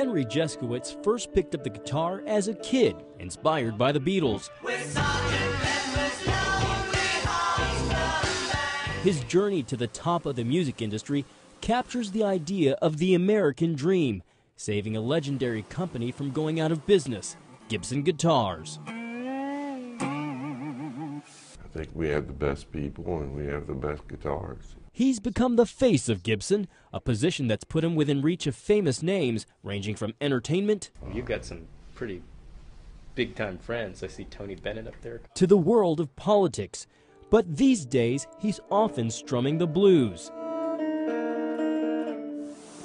Henry Jeskowitz first picked up the guitar as a kid, inspired by the Beatles. His journey to the top of the music industry captures the idea of the American dream, saving a legendary company from going out of business, Gibson Guitars. I think we have the best people and we have the best guitars. He's become the face of Gibson, a position that's put him within reach of famous names ranging from entertainment. You've got some pretty big-time friends. I see Tony Bennett up there. To the world of politics. But these days, he's often strumming the blues,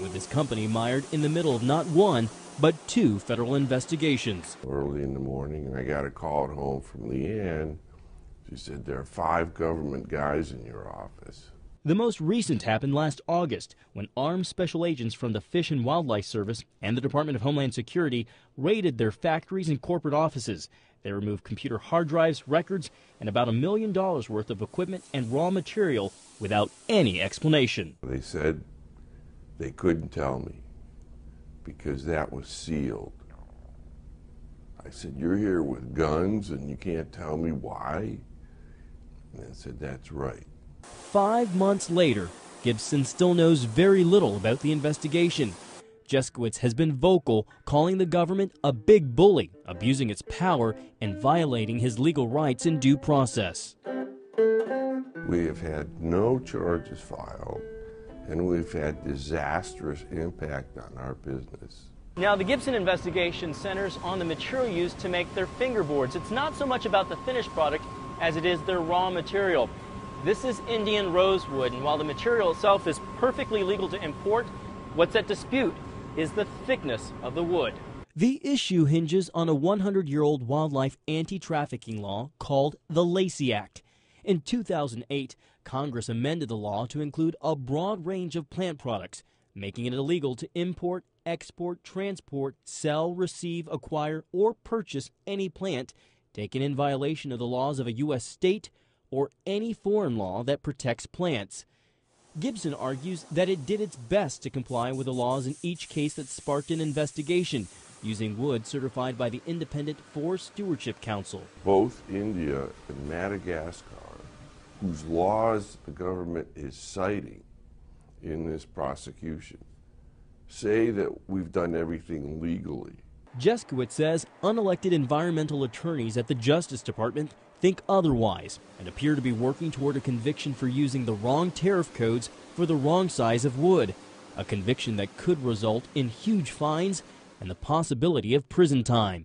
with his company mired in the middle of not one, but two federal investigations. Early in the morning, I got a call at home from Leanne. She said, there are 5 government guys in your office. The most recent happened last August, when armed special agents from the Fish and Wildlife Service and the Department of Homeland Security raided their factories and corporate offices. They removed computer hard drives, records, and about $1 million worth of equipment and raw material without any explanation. They said they couldn't tell me because that was sealed. I said, you're here with guns and you can't tell me why? And they said, that's right. 5 months later, Gibson still knows very little about the investigation. Jeskowitz has been vocal, calling the government a big bully, abusing its power and violating his legal rights in due process. We have had no charges filed, and we've had disastrous impact on our business. Now, the Gibson investigation centers on the material used to make their fingerboards. It's not so much about the finished product as it is their raw material. This is Indian rosewood, and while the material itself is perfectly legal to import, what's at dispute is the thickness of the wood. The issue hinges on a 100-year-old wildlife anti-trafficking law called the Lacey Act. In 2008, Congress amended the law to include a broad range of plant products, making it illegal to import, export, transport, sell, receive, acquire, or purchase any plant taken in violation of the laws of a U.S. state or any foreign law that protects plants. Gibson argues that it did its best to comply with the laws in each case that sparked an investigation, using wood certified by the Independent Forest Stewardship Council. Both India and Madagascar, whose laws the government is citing in this prosecution, say that we've done everything legally. Jeskowitz says unelected environmental attorneys at the Justice Department think otherwise and appear to be working toward a conviction for using the wrong tariff codes for the wrong size of wood, a conviction that could result in huge fines and the possibility of prison time.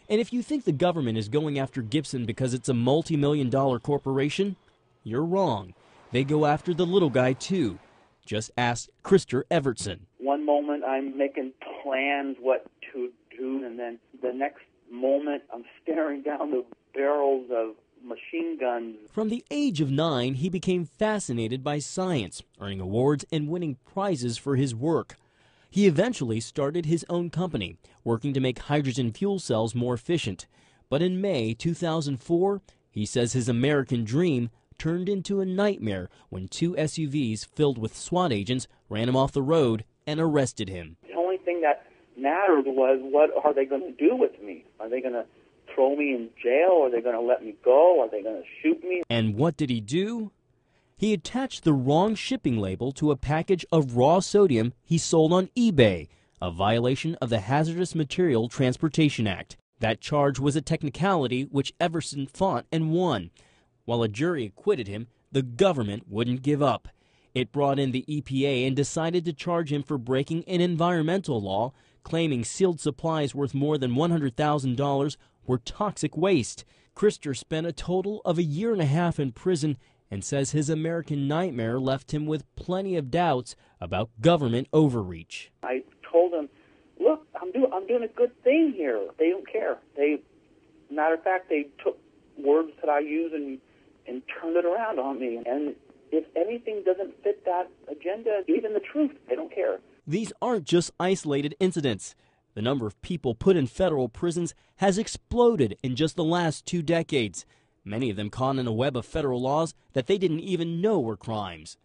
And if you think the government is going after Gibson because it's a multi-million-dollar corporation, you're wrong. They go after the little guy too. Just ask Krister Evertson. One moment I'm making plans what to do, and then the next moment I'm staring down the barrels of machine guns. From the age of 9, he became fascinated by science, earning awards and winning prizes for his work. He eventually started his own company, working to make hydrogen fuel cells more efficient. But in May 2004, he says his American dream turned into a nightmare when 2 SUVs filled with SWAT agents ran him off the road and arrested him. The only thing that mattered was, what are they going to do with me? Are they going to throw me in jail? Are they going to let me go? Are they going to shoot me? And what did he do? He attached the wrong shipping label to a package of raw sodium he sold on eBay, a violation of the Hazardous Material Transportation Act. That charge was a technicality which Everson fought and won. While a jury acquitted him, the government wouldn't give up. It brought in the EPA and decided to charge him for breaking an environmental law, claiming sealed supplies worth more than $100,000 were toxic waste. Krister spent a total of 1.5 years in prison and says his American nightmare left him with plenty of doubts about government overreach. I told him, look, I'm doing a good thing here. They don't care. Matter of fact, they took words that I use and turned it around on me. And if anything doesn't fit that agenda, even the truth, they don't care. These aren't just isolated incidents. The number of people put in federal prisons has exploded in just the last 2 decades, many of them caught in a web of federal laws that they didn't even know were crimes.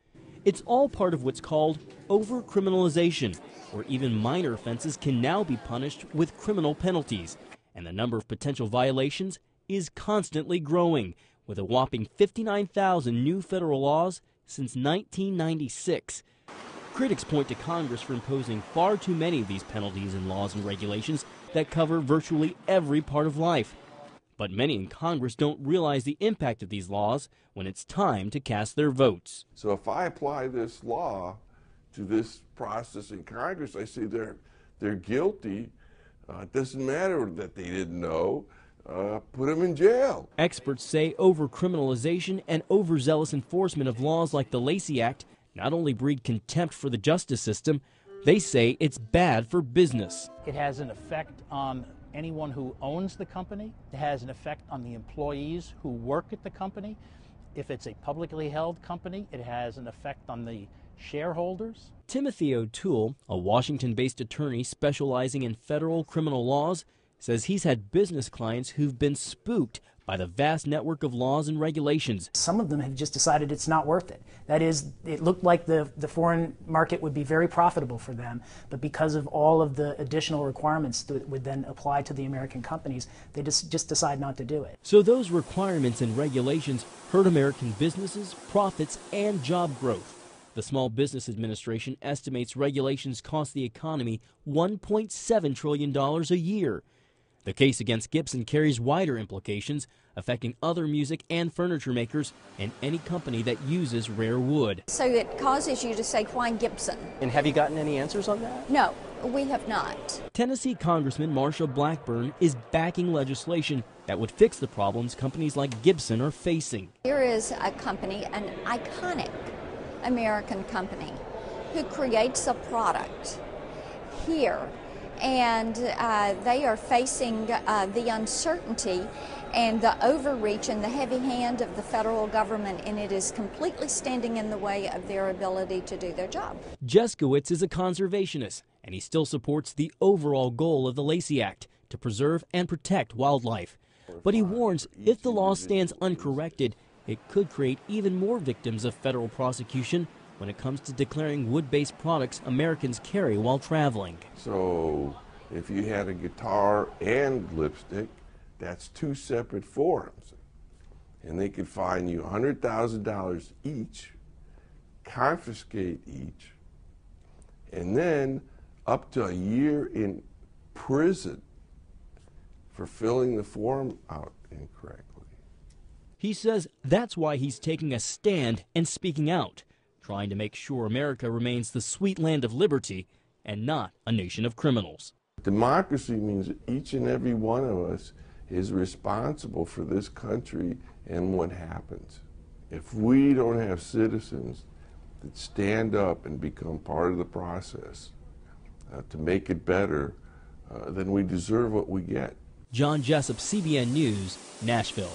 It's all part of what's called over-criminalization, where even minor offenses can now be punished with criminal penalties. And the number of potential violations is constantly growing, with a whopping 59,000 new federal laws since 1996. Critics point to Congress for imposing far too many of these penalties and laws and regulations that cover virtually every part of life. But many in Congress don't realize the impact of these laws when it's time to cast their votes. So if I apply this law to this process in Congress, I say they're guilty. It doesn't matter that they didn't know. Put them in jail. Experts say over-criminalization and overzealous enforcement of laws like the Lacey Act not only breed contempt for the justice system, they say it's bad for business. It has an effect on anyone who owns the company. It has an effect on the employees who work at the company. If it's a publicly held company, it has an effect on the shareholders. Timothy O'Toole, a Washington-based attorney specializing in federal criminal laws, says he's had business clients who've been spooked by the vast network of laws and regulations. Some of them have just decided it's not worth it. That is, it looked like the foreign market would be very profitable for them, but because of all of the additional requirements that would then apply to the American companies, they just decide not to do it. So those requirements and regulations hurt American businesses, profits, and job growth. The Small Business Administration estimates regulations cost the economy $1.7 trillion a year. The case against Gibson carries wider implications, affecting other music and furniture makers and any company that uses rare wood. So it causes you to say, why Gibson? And have you gotten any answers on that? No, we have not. Tennessee Congressman Marsha Blackburn is backing legislation that would fix the problems companies like Gibson are facing. Here is a company, an iconic American company, who creates a product here. And they are facing the uncertainty and the overreach and the heavy hand of the federal government, and it is completely standing in the way of their ability to do their job. Jeskowitz is a conservationist, and he still supports the overall goal of the Lacey Act to preserve and protect wildlife. But he warns if the law stands uncorrected, it could create even more victims of federal prosecution when it comes to declaring wood-based products Americans carry while traveling. So if you had a guitar and lipstick, that's two separate forms. And they could fine you $100,000 each, confiscate each, and then up to a year in prison for filling the form out incorrectly. He says that's why he's taking a stand and speaking out, trying to make sure America remains the sweet land of liberty and not a nation of criminals. Democracy means that each and every one of us is responsible for this country and what happens. If we don't have citizens that stand up and become part of the process to make it better, then we deserve what we get. John Jessup, CBN News, Nashville.